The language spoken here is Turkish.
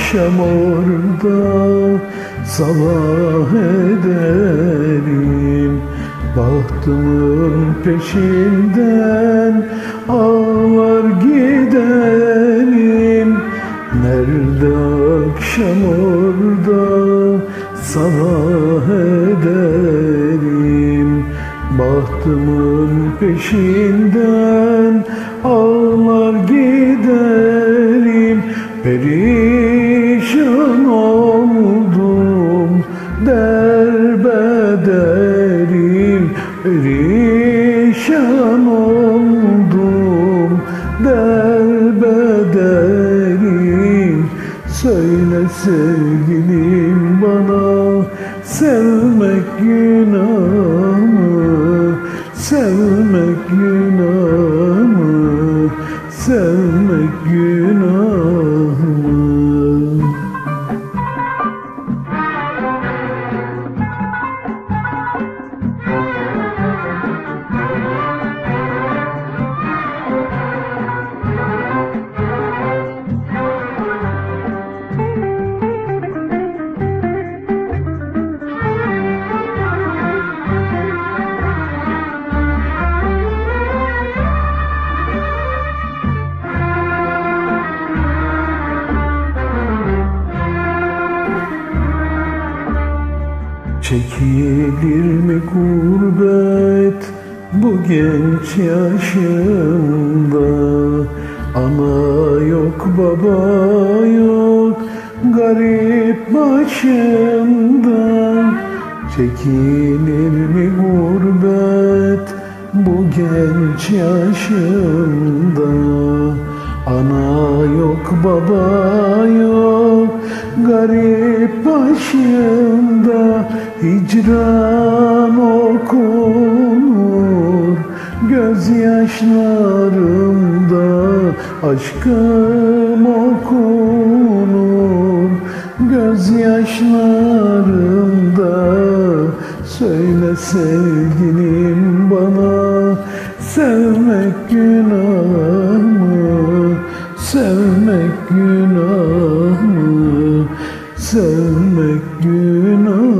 akşam orada sabah ederim. Bahtımın peşinden ağlar giderim. Nerede akşam orada sabah ederim. Bahtımın peşinden ağlar giderim. Perişan oldum derbederim. Perişan oldum derbederim. Söyle sevgilim bana, sevmek günah mı? Sevmek günah mı? Sevmek günah mı? Çekilir mi gurbet bu genç yaşımda? Ana yok, baba yok, garip başımda. Çekilir mi gurbet bu genç yaşımda? Ana yok, baba yok, garip başımda. Hicran okunur gözyaşlarımda, aşkım okunur gözyaşlarımda. Söyle sevgilim bana, sevmek günah mı? Sevmek günah mı? Sevmek günah